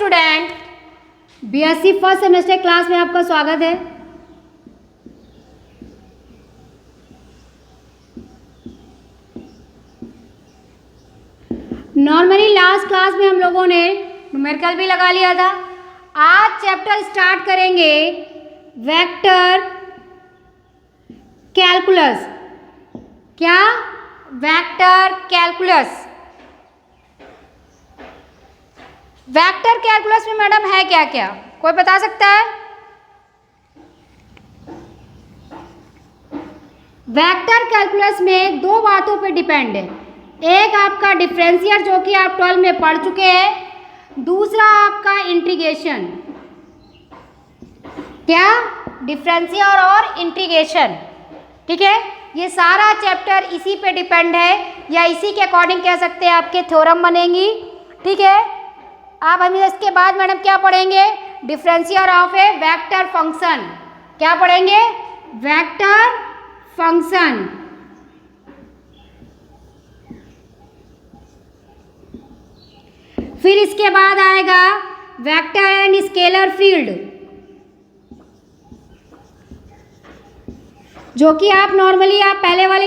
Student, BSc first semester class में आपका स्वागत है। नॉर्मली लास्ट क्लास में हम लोगों ने न्यूमेरिकल भी लगा लिया था। आज चैप्टर स्टार्ट करेंगे वेक्टर कैलकुलस। क्या? Vector calculus. वेक्टर कैलकुलस में मैडम है क्या क्या, कोई बता सकता है? वेक्टर कैलकुलस में दो बातों पे डिपेंड है। एक आपका डिफरेंशियल जो कि आप 12 में पढ़ चुके हैं, दूसरा आपका इंटीग्रेशन। क्या? डिफरेंशियल और इंटीग्रेशन। ठीक है, ये सारा चैप्टर इसी पे डिपेंड है या इसी के अकॉर्डिंग कह सकते हैं आपके थ्योरम बनेंगी। ठीक है, अब हम इसके बाद मैडम क्या पढ़ेंगे? Differential of A vector function. क्या पढ़ेंगे? Vector function. फिर इसके बाद आएगा वेक्टर एंड स्केलर फील्ड, जो कि आप नॉर्मली आप पहले वाले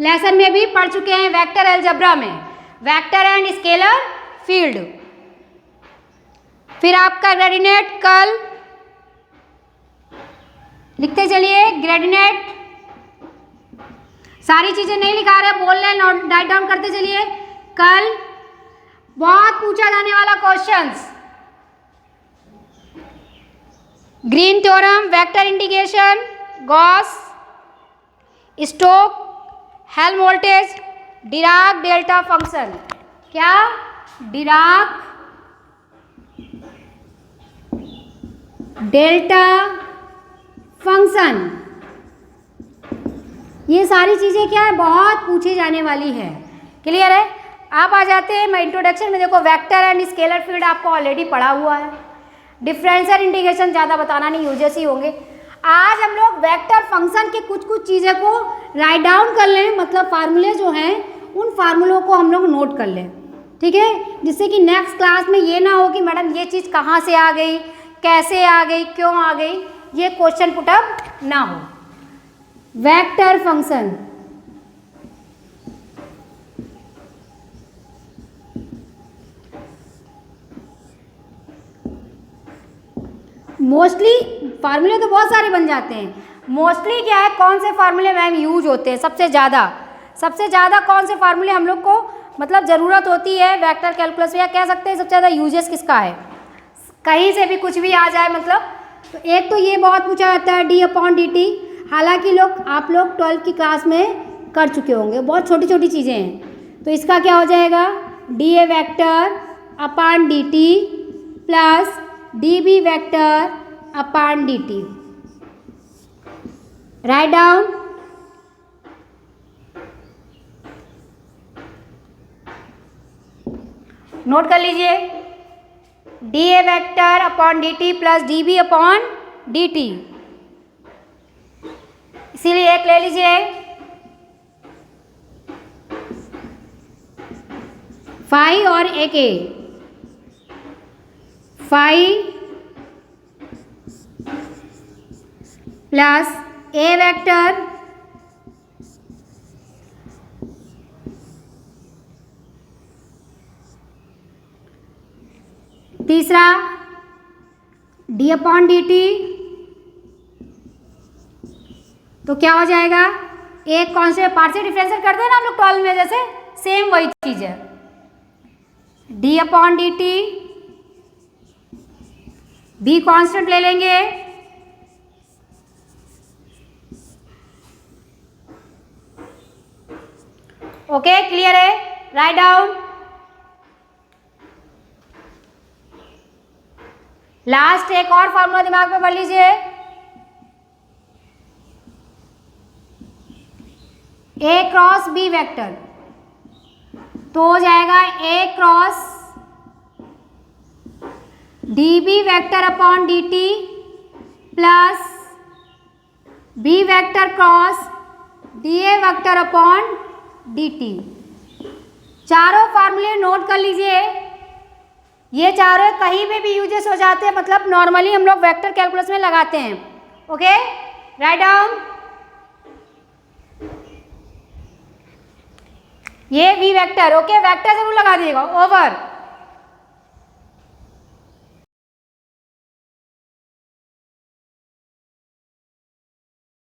लेसन में भी पढ़ चुके हैं, वेक्टर अलजेब्रा में, वेक्टर एंड स्केलर फील्ड। फिर आपका ग्रेडिएंट कर्ल, लिखते चलिए ग्रेडिएंट। सारी चीजें नहीं लिखा रहे, बोल रहे हैं, राइट डाउन करते चलिए। कर्ल, बहुत पूछा जाने वाला questions. Green theorem, vector integration, Gauss, Stoke, Helmholtz, Dirac delta function. क्या? Dirac delta function. ये सारी चीज़ें क्या है, बहुत पूछी जाने वाली है। क्लियर है? आप आ जाते हैं मैं इंट्रोडक्शन में। देखो, वेक्टर एंड स्केलर फील्ड आपको ऑलरेडी पढ़ा हुआ है। डिफरेंशियल इंटीग्रेशन ज़्यादा बताना नहीं, यूजेस ही होंगे। आज हम लोग वेक्टर फंक्शन के कुछ कुछ चीज़ें को राइट डाउन कर लें, मतलब फार्मूले जो हैं उन फार्मूलों को हम लोग नोट कर लें। ठीक है, जिससे कि नेक्स्ट क्लास में ये ना हो कि मैडम ये चीज़ कहाँ से आ गई, कैसे आ गई, क्यों आ गई, ये क्वेश्चन पुटअप ना हो। वेक्टर फंक्शन, मोस्टली फार्मूले तो बहुत सारे बन जाते हैं। मोस्टली क्या है, कौन से फार्मूले मैम यूज होते हैं सबसे ज़्यादा कौन से फार्मूले हम लोग को मतलब ज़रूरत होती है वेक्टर कैलकुलस में, या कह सकते हैं सबसे ज़्यादा यूजेस किसका है? कहीं से भी कुछ भी आ जाए मतलब। तो एक तो ये बहुत पूछा जाता है d/dt। हालांकि आप लोग 12 की क्लास में कर चुके होंगे, बहुत छोटी छोटी चीज़ें हैं। तो इसका क्या हो जाएगा? dA vector upon dt plus dB vector upon dt। Write down. Note कर लीजिए, dA vector upon dt plus dB upon dt। इसीलिए एक ले लीजिए, फाई और एक ए। फाई प्लस ए वेक्टर तीसरा d अपॉन dt। तो क्या हो जाएगा? एक कॉन्स्टेंट पार्शियल डिफरेंशियल करते हैं ना हम लोग 12 में, जैसे सेम वही चीज है। d upon dt, b constant ले लेंगे, ओके क्लियर है? Write down. लास्ट एक और फॉर्मूला दिमाग में पढ़ लीजिए, ए क्रॉस बी वेक्टर। तो हो जाएगा A cross dB vector upon dt plus b vector cross dA vector upon dt। चारों फार्मूले नोट कर लीजिए। ये चारों कहीं पे भी यूजेस हो जाते हैं, मतलब नॉर्मली हम लोग वेक्टर कैलकुलस में लगाते हैं। Okay, write down. ये वी वेक्टर, ओके, वेक्टर जरूर लगा दिएगा, ओवर